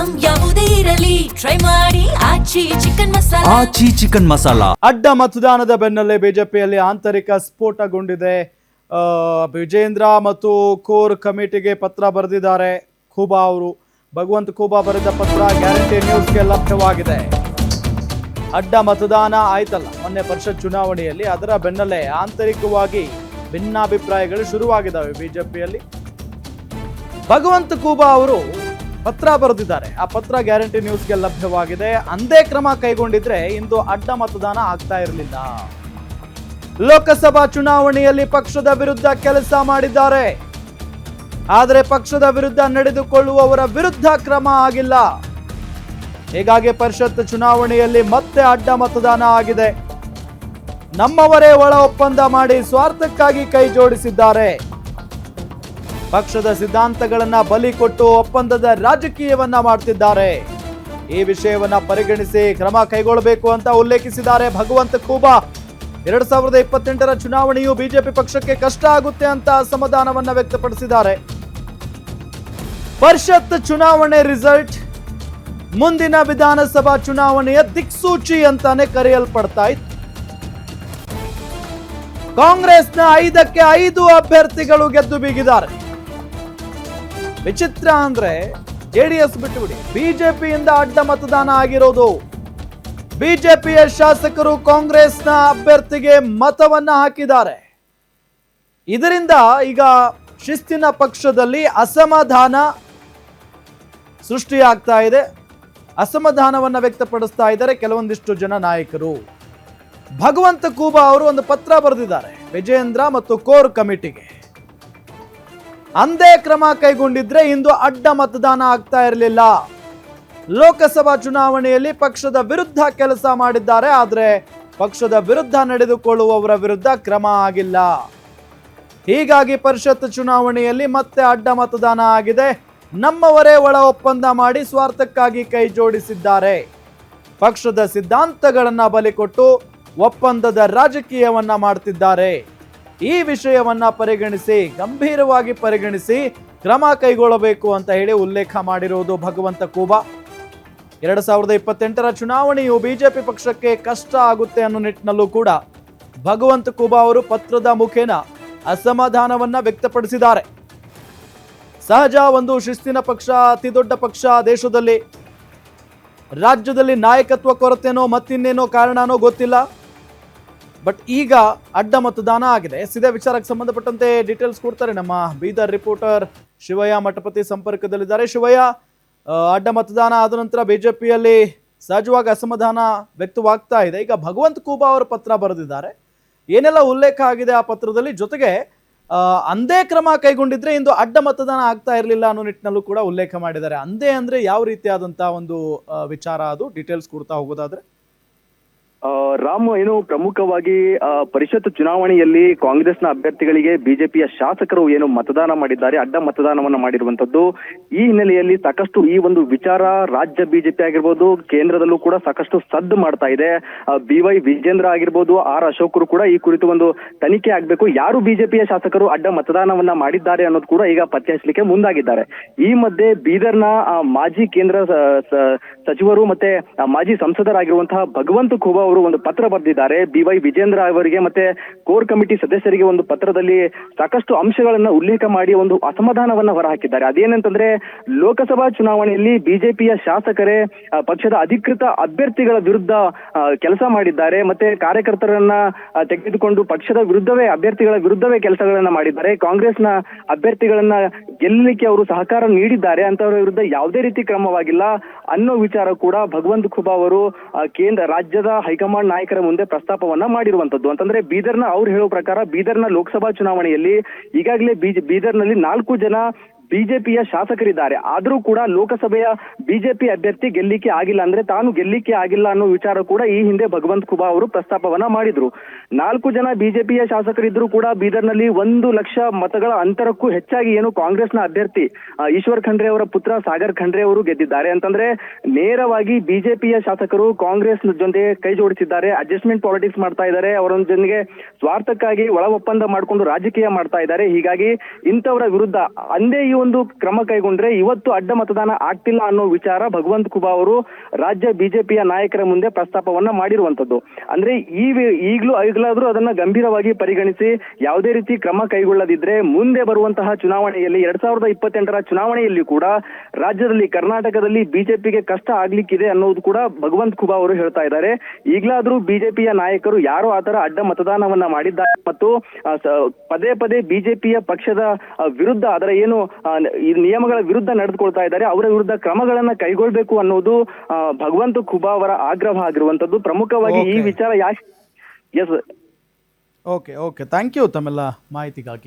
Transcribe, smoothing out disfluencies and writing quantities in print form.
Item ಯಾವುದೇ ಇರಲಿ try ಮಾಡಿ ಆಚಿ ಚಿಕನ್ ಮಸಾಲಾ. ಅಡ್ಡ ಮತದಾನದ ಬೆನ್ನಲ್ಲೇ ಬಿಜೆಪಿಯಲ್ಲಿ ಆಂತರಿಕ ಸ್ಫೋಟಗೊಂಡಿದೆ. ವಿಜೇಂದ್ರ ಮತ್ತು ಕೋರ್ ಕಮಿಟಿಗೆ ಪತ್ರ ಬರೆದಿದ್ದಾರೆ ಖೂಬಾ ಅವರು. ಭಗವಂತ ಖೂಬಾ ಬರೆದ ಪತ್ರ ಗ್ಯಾರಂಟಿ ನ್ಯೂಸ್ಗೆ ಲಭ್ಯವಾಗಿದೆ. ಅಡ್ಡ ಮತದಾನ ಆಯ್ತಲ್ಲ ಮೊನ್ನೆ ಪರಿಷತ್ ಚುನಾವಣೆಯಲ್ಲಿ, ಅದರ ಬೆನ್ನಲ್ಲೇ ಆಂತರಿಕವಾಗಿ ಭಿನ್ನಾಭಿಪ್ರಾಯಗಳು ಶುರುವಾಗಿದ್ದಾವೆ ಬಿಜೆಪಿಯಲ್ಲಿ. ಭಗವಂತ ಖೂಬಾ ಅವರು ಪತ್ರ ಬರೆದಿದ್ದಾರೆ. ಆ ಪತ್ರ ಗ್ಯಾರಂಟಿ ನ್ಯೂಸ್ಗೆ ಲಭ್ಯವಾಗಿದೆ. ಅಂದೇ ಕ್ರಮ ಕೈಗೊಂಡಿದ್ರೆ ಇಂದು ಅಡ್ಡ ಮತದಾನ ಆಗ್ತಾ ಇರಲಿಲ್ಲ. ಲೋಕಸಭಾ ಚುನಾವಣೆಯಲ್ಲಿ ಪಕ್ಷದ ವಿರುದ್ಧ ಕೆಲಸ ಮಾಡಿದ್ದಾರೆ, ಆದರೆ ಪಕ್ಷದ ವಿರುದ್ಧ ನಡೆದುಕೊಳ್ಳುವವರ ವಿರುದ್ಧ ಕ್ರಮ ಆಗಿಲ್ಲ. ಹೀಗಾಗಿ ಪರಿಷತ್ ಚುನಾವಣೆಯಲ್ಲಿ ಮತ್ತೆ ಅಡ್ಡ ಮತದಾನ ಆಗಿದೆ. ನಮ್ಮವರೇ ಒಳ ಒಪ್ಪಂದ ಮಾಡಿ ಸ್ವಾರ್ಥಕ್ಕಾಗಿ ಕೈ ಜೋಡಿಸಿದ್ದಾರೆ. ಪಕ್ಷದ ಸಿದ್ಧಾಂತಗಳನ್ನ ಬಲಿ ಕೊಟ್ಟು ಒಪ್ಪಂದದ ರಾಜಕೀಯವನ್ನ ಮಾಡ್ತಿದ್ದಾರೆ. ಈ ವಿಷಯವನ್ನ ಪರಿಗಣಿಸಿ ಕ್ರಮ ಕೈಗೊಳ್ಳಬೇಕು ಅಂತ ಉಲ್ಲೇಖಿಸಿದ್ದಾರೆ ಭಗವಂತ ಖೂಬಾ. 2028ರ ಚುನಾವಣೆಯು ಬಿಜೆಪಿ ಪಕ್ಷಕ್ಕೆ ಕಷ್ಟ ಆಗುತ್ತೆ ಅಂತ ಅಸಮಾಧಾನವನ್ನ ವ್ಯಕ್ತಪಡಿಸಿದ್ದಾರೆ. ಪರಿಷತ್ ಚುನಾವಣೆ ರಿಸಲ್ಟ್ ಮುಂದಿನ ವಿಧಾನಸಭಾ ಚುನಾವಣೆಯ ದಿಕ್ಸೂಚಿ ಅಂತಾನೆ ಕರೆಯಲ್ಪಡ್ತಾ ಇತ್ತು. ಕಾಂಗ್ರೆಸ್ನ 5ಕ್ಕೆ 5 ಅಭ್ಯರ್ಥಿಗಳು ಗೆದ್ದು ಬೀಗಿದ್ದಾರೆ. ವಿಚಿತ್ರ ಅಂದ್ರೆ ಜೆಡಿಎಸ್ ಬಿಟ್ಟುಬಿಡಿ, ಬಿಜೆಪಿಯಿಂದ ಅಡ್ಡ ಮತದಾನ ಆಗಿರೋದು. ಬಿಜೆಪಿಯ ಶಾಸಕರು ಕಾಂಗ್ರೆಸ್ನ ಅಭ್ಯರ್ಥಿಗೆ ಮತವನ್ನ ಹಾಕಿದ್ದಾರೆ. ಇದರಿಂದ ಈಗ ಶಿಸ್ತಿನ ಪಕ್ಷದಲ್ಲಿ ಅಸಮಾಧಾನ ಸೃಷ್ಟಿಯಾಗ್ತಾ ಇದೆ. ಅಸಮಾಧಾನವನ್ನ ವ್ಯಕ್ತಪಡಿಸ್ತಾ ಇದ್ದಾರೆ ಕೆಲವೊಂದಿಷ್ಟು ಜನ ನಾಯಕರು. ಭಗವಂತ ಖೂಬಾ ಅವರು ಒಂದು ಪತ್ರ ಬರೆದಿದ್ದಾರೆ ವಿಜೇಂದ್ರ ಮತ್ತು ಕೋರ್ ಕಮಿಟಿಗೆ. ಅಂದೇ ಕ್ರಮ ಕೈಗೊಂಡಿದ್ರೆ ಇಂದು ಅಡ್ಡ ಮತದಾನ ಆಗ್ತಾ ಇರಲಿಲ್ಲ. ಲೋಕಸಭಾ ಚುನಾವಣೆಯಲ್ಲಿ ಪಕ್ಷದ ವಿರುದ್ಧ ಕೆಲಸ ಮಾಡಿದ್ದಾರೆ, ಆದರೆ ಪಕ್ಷದ ವಿರುದ್ಧ ನಡೆದುಕೊಳ್ಳುವವರ ವಿರುದ್ಧ ಕ್ರಮ ಆಗಿಲ್ಲ. ಹೀಗಾಗಿ ಪರಿಷತ್ ಚುನಾವಣೆಯಲ್ಲಿ ಮತ್ತೆ ಅಡ್ಡ ಮತದಾನ ಆಗಿದೆ. ನಮ್ಮವರೇ ಒಳ ಒಪ್ಪಂದ ಮಾಡಿ ಸ್ವಾರ್ಥಕ್ಕಾಗಿ ಕೈ ಜೋಡಿಸಿದ್ದಾರೆ. ಪಕ್ಷದ ಸಿದ್ಧಾಂತಗಳನ್ನ ಬಲಿಕೊಟ್ಟು ಒಪ್ಪಂದದ ರಾಜಕೀಯವನ್ನ ಮಾಡ್ತಿದ್ದಾರೆ. ಈ ವಿಷಯವನ್ನ ಪರಿಗಣಿಸಿ, ಗಂಭೀರವಾಗಿ ಪರಿಗಣಿಸಿ ಕ್ರಮ ಕೈಗೊಳ್ಳಬೇಕು ಅಂತ ಹೇಳಿ ಉಲ್ಲೇಖ ಮಾಡಿರುವುದು ಭಗವಂತ ಖೂಬಾ. 2028ರ ಚುನಾವಣೆಯು ಬಿಜೆಪಿ ಪಕ್ಷಕ್ಕೆ ಕಷ್ಟ ಆಗುತ್ತೆ ಅನ್ನೋ ನಿಟ್ಟಿನಲ್ಲೂ ಕೂಡ ಭಗವಂತ ಖೂಬಾ ಅವರು ಪತ್ರದ ಮುಖೇನ ಅಸಮಾಧಾನವನ್ನ ವ್ಯಕ್ತಪಡಿಸಿದ್ದಾರೆ. ಸಹಜ, ಒಂದು ಶಿಸ್ತಿನ ಪಕ್ಷ, ಅತಿ ದೊಡ್ಡ ಪಕ್ಷ ದೇಶದಲ್ಲಿ, ರಾಜ್ಯದಲ್ಲಿ ನಾಯಕತ್ವ ಕೊರತೆನೋ ಮತ್ತಿನ್ನೇನೋ ಕಾರಣನೋ ಗೊತ್ತಿಲ್ಲ. ಬಟ್ ಈಗ ಅಡ್ಡ ಮತದಾನ ಆಗಿದೆ. ಇದೇ ವಿಚಾರಕ್ಕೆ ಸಂಬಂಧಪಟ್ಟಂತೆ ಡೀಟೇಲ್ಸ್ ಕೊಡ್ತಾರೆ ನಮ್ಮ ಬೀದರ್ ರಿಪೋರ್ಟರ್ ಶಿವಯ್ಯ ಮಠಪತಿ ಸಂಪರ್ಕದಲ್ಲಿದ್ದಾರೆ. ಶಿವಯ್ಯ, ಅಡ್ಡ ಮತದಾನ ಆದ ನಂತರ ಬಿಜೆಪಿಯಲ್ಲಿ ಸಹಜವಾಗಿ ಅಸಮಾಧಾನ ವ್ಯಕ್ತವಾಗ್ತಾ ಇದೆ. ಈಗ ಭಗವಂತ ಖೂಬಾ ಅವರು ಪತ್ರ ಬರೆದಿದ್ದಾರೆ. ಏನೆಲ್ಲ ಉಲ್ಲೇಖ ಆಗಿದೆ ಆ ಪತ್ರದಲ್ಲಿ? ಜೊತೆಗೆ ಅಂದೇ ಕ್ರಮ ಕೈಗೊಂಡಿದ್ರೆ ಇಂದು ಅಡ್ಡ ಮತದಾನ ಆಗ್ತಾ ಇರಲಿಲ್ಲ ಅನ್ನೋ ನಿಟ್ಟಿನಲ್ಲೂ ಕೂಡ ಉಲ್ಲೇಖ ಮಾಡಿದ್ದಾರೆ. ಅಂದೇ ಅಂದ್ರೆ ಯಾವ ರೀತಿಯಾದಂತಹ ಒಂದು ವಿಚಾರ, ಅದು ಡೀಟೇಲ್ಸ್ ಕೊಡ್ತಾ ಹೋಗೋದಾದ್ರೆ? ರಾಮ್, ಏನು ಪ್ರಮುಖವಾಗಿ ಪರಿಷತ್ ಚುನಾವಣೆಯಲ್ಲಿ ಕಾಂಗ್ರೆಸ್ನ ಅಭ್ಯರ್ಥಿಗಳಿಗೆ ಬಿಜೆಪಿಯ ಶಾಸಕರು ಏನು ಮತದಾನ ಮಾಡಿದ್ದಾರೆ, ಅಡ್ಡ ಮತದಾನವನ್ನ ಮಾಡಿರುವಂತದ್ದು. ಈ ಹಿನ್ನೆಲೆಯಲ್ಲಿ ಸಾಕಷ್ಟು ಈ ಒಂದು ವಿಚಾರ ರಾಜ್ಯ ಬಿಜೆಪಿ ಆಗಿರ್ಬೋದು, ಕೇಂದ್ರದಲ್ಲೂ ಕೂಡ ಸಾಕಷ್ಟು ಸದ್ದು ಮಾಡ್ತಾ ಇದೆ. BY ವಿಜೇಂದ್ರ ಆಗಿರ್ಬೋದು, R ಅಶೋಕರು ಕೂಡ ಈ ಕುರಿತು ಒಂದು ತನಿಖೆ ಆಗ್ಬೇಕು, ಯಾರು ಬಿಜೆಪಿಯ ಶಾಸಕರು ಅಡ್ಡ ಮತದಾನವನ್ನ ಮಾಡಿದ್ದಾರೆ ಅನ್ನೋದು ಕೂಡ ಈಗ ಪತ್ತೆ ಹಚ್ಚಲಿಕ್ಕೆ ಮುಂದಾಗಿದ್ದಾರೆ. ಈ ಮಧ್ಯೆ ಬೀದರ್ನ ಮಾಜಿ ಕೇಂದ್ರ ಸಚಿವರು ಮತ್ತೆ ಮಾಜಿ ಸಂಸದರಾಗಿರುವಂತಹ ಭಗವಂತ ಖೂಬಾ ಅವರು ಒಂದು ಪತ್ರ ಬರೆದಿದ್ದಾರೆ. BY ವಿಜೇಂದ್ರ ಅವರಿಗೆ ಮತ್ತೆ ಕೋರ್ ಕಮಿಟಿ ಸದಸ್ಯರಿಗೆ ಒಂದು ಪತ್ರದಲ್ಲಿ ಸಾಕಷ್ಟು ಅಂಶಗಳನ್ನ ಉಲ್ಲೇಖ ಮಾಡಿ ಒಂದು ಅಸಮಾಧಾನವನ್ನ ಹೊರಹಾಕಿದ್ದಾರೆ. ಅದೇನಂತಂದ್ರೆ, ಲೋಕಸಭಾ ಚುನಾವಣೆಯಲ್ಲಿ ಬಿಜೆಪಿಯ ಶಾಸಕರೇ ಪಕ್ಷದ ಅಧಿಕೃತ ಅಭ್ಯರ್ಥಿಗಳ ವಿರುದ್ಧ ಕೆಲಸ ಮಾಡಿದ್ದಾರೆ, ಮತ್ತೆ ಕಾರ್ಯಕರ್ತರನ್ನ ತೆಗೆದುಕೊಂಡು ಪಕ್ಷದ ವಿರುದ್ಧವೇ, ಅಭ್ಯರ್ಥಿಗಳ ವಿರುದ್ಧವೇ ಕೆಲಸಗಳನ್ನ ಮಾಡಿದ್ದಾರೆ. ಕಾಂಗ್ರೆಸ್ನ ಅಭ್ಯರ್ಥಿಗಳನ್ನ ಗೆಲ್ಲಲಿಕ್ಕೆ ಅವರು ಸಹಕಾರ ನೀಡಿದ್ದಾರೆ, ಅಂತವರ ವಿರುದ್ಧ ಯಾವುದೇ ರೀತಿ ಕ್ರಮವಾಗಿಲ್ಲ ಅನ್ನೋ ವಿಚಾರ ಕೂಡ ಭಗವಂತ ಖೂಬಾ ಅವರು ಕೇಂದ್ರ ರಾಜ್ಯದ ಹೈಕಮಾಂಡ್ ನಾಯಕರ ಮುಂದೆ ಪ್ರಸ್ತಾಪವನ್ನ ಮಾಡಿರುವಂತದ್ದು. ಅಂತಂದ್ರೆ ಬೀದರ್ನ, ಅವ್ರು ಹೇಳೋ ಪ್ರಕಾರ ಬೀದರ್ನ ಲೋಕಸಭಾ ಚುನಾವಣೆಯಲ್ಲಿ ಈಗಾಗಲೇ ಬೀದರ್ನಲ್ಲಿ 4 ಜನ ಬಿಜೆಪಿಯ ಶಾಸಕರಿದ್ದಾರೆ. ಆದ್ರೂ ಕೂಡ ಲೋಕಸಭೆಯ ಬಿಜೆಪಿ ಅಭ್ಯರ್ಥಿ ಗೆಲ್ಲಿಕೆ ಆಗಿಲ್ಲ, ಅಂದ್ರೆ ತಾನು ಗೆಲ್ಲಿಕೆ ಆಗಿಲ್ಲ ಅನ್ನೋ ವಿಚಾರ ಕೂಡ ಈ ಹಿಂದೆ ಭಗವಂತ ಖೂಬಾ ಅವರು ಪ್ರಸ್ತಾಪವನ್ನ ಮಾಡಿದ್ರು. 4 ಜನ ಬಿಜೆಪಿಯ ಶಾಸಕರಿದ್ರು ಕೂಡ ಬೀದರ್ನಲ್ಲಿ 1 ಲಕ್ಷ ಮತಗಳ ಅಂತರಕ್ಕೂ ಹೆಚ್ಚಾಗಿ ಏನು ಕಾಂಗ್ರೆಸ್ನ ಅಭ್ಯರ್ಥಿ ಈಶ್ವರ್ ಖಂಡ್ರೆ ಅವರ ಪುತ್ರ ಸಾಗರ್ ಖಂಡ್ರೆ ಅವರು ಗೆದ್ದಿದ್ದಾರೆ. ಅಂತಂದ್ರೆ ನೇರವಾಗಿ ಬಿಜೆಪಿಯ ಶಾಸಕರು ಕಾಂಗ್ರೆಸ್ ಜೊತೆ ಕೈ ಜೋಡಿಸಿದ್ದಾರೆ, ಅಡ್ಜಸ್ಟ್ಮೆಂಟ್ ಪಾಲಿಟಿಕ್ಸ್ ಮಾಡ್ತಾ ಇದ್ದಾರೆ, ಅವರ ಜೊತೆಗೆ ಸ್ವಾರ್ಥಕ್ಕಾಗಿ ಒಳ ಒಪ್ಪಂದ ಮಾಡಿಕೊಂಡು ರಾಜಕೀಯ ಮಾಡ್ತಾ ಇದ್ದಾರೆ. ಹೀಗಾಗಿ ಇಂಥವರ ವಿರುದ್ಧ ಅಂದೇ ಈ ಒಂದು ಕ್ರಮ ಕೈಗೊಂಡ್ರೆ ಇವತ್ತು ಅಡ್ಡ ಮತದಾನ ಆಗ್ತಿಲ್ಲ ಅನ್ನೋ ವಿಚಾರ ಭಗವಂತ ಖೂಬಾ ಅವರು ರಾಜ್ಯ ಬಿಜೆಪಿಯ ನಾಯಕರ ಮುಂದೆ ಪ್ರಸ್ತಾಪವನ್ನ ಮಾಡಿರುವಂತದ್ದು. ಅಂದ್ರೆ ಈಗಲಾದ್ರೂ ಅದನ್ನ ಗಂಭೀರವಾಗಿ ಪರಿಗಣಿಸಿ ಯಾವುದೇ ರೀತಿ ಕ್ರಮ ಕೈಗೊಳ್ಳದಿದ್ರೆ ಮುಂದೆ ಬರುವಂತಹ ಚುನಾವಣೆಯಲ್ಲಿ 2028ರ ಚುನಾವಣೆಯಲ್ಲಿ ಕೂಡ ರಾಜ್ಯದಲ್ಲಿ ಕರ್ನಾಟಕದಲ್ಲಿ ಬಿಜೆಪಿಗೆ ಕಷ್ಟ ಆಗ್ಲಿಕ್ಕಿದೆ ಅನ್ನೋದು ಕೂಡ ಭಗವಂತ ಖೂಬಾ ಅವರು ಹೇಳ್ತಾ ಇದ್ದಾರೆ. ಈಗಲಾದ್ರೂ ಬಿಜೆಪಿಯ ನಾಯಕರು ಯಾರು ಆತರ ಅಡ್ಡ ಮತದಾನವನ್ನ ಮಾಡಿದ್ದಾರೆ ಮತ್ತು ಪದೇ ಪದೇ ಬಿಜೆಪಿಯ ಪಕ್ಷದ ವಿರುದ್ಧ ಅದರ ಏನು ಈ ನಿಯಮಗಳ ವಿರುದ್ಧ ನಡೆದುಕೊಳ್ತಾ ಇದ್ದಾರೆ ಅವರ ವಿರುದ್ಧ ಕ್ರಮಗಳನ್ನ ಕೈಗೊಳ್ಳಬೇಕು ಅನ್ನೋದು ಭಗವಂತ ಖೂಬಾ ಅವರ ಆಗ್ರಹ ಆಗಿರುವಂತದ್ದು. ಪ್ರಮುಖವಾಗಿ ಈ ವಿಚಾರ ಎಸ್ ಓಕೆ ಥ್ಯಾಂಕ್ ಯು ತಮ್ಮೆಲ್ಲ ಮಾಹಿತಿಗಾಗಿ.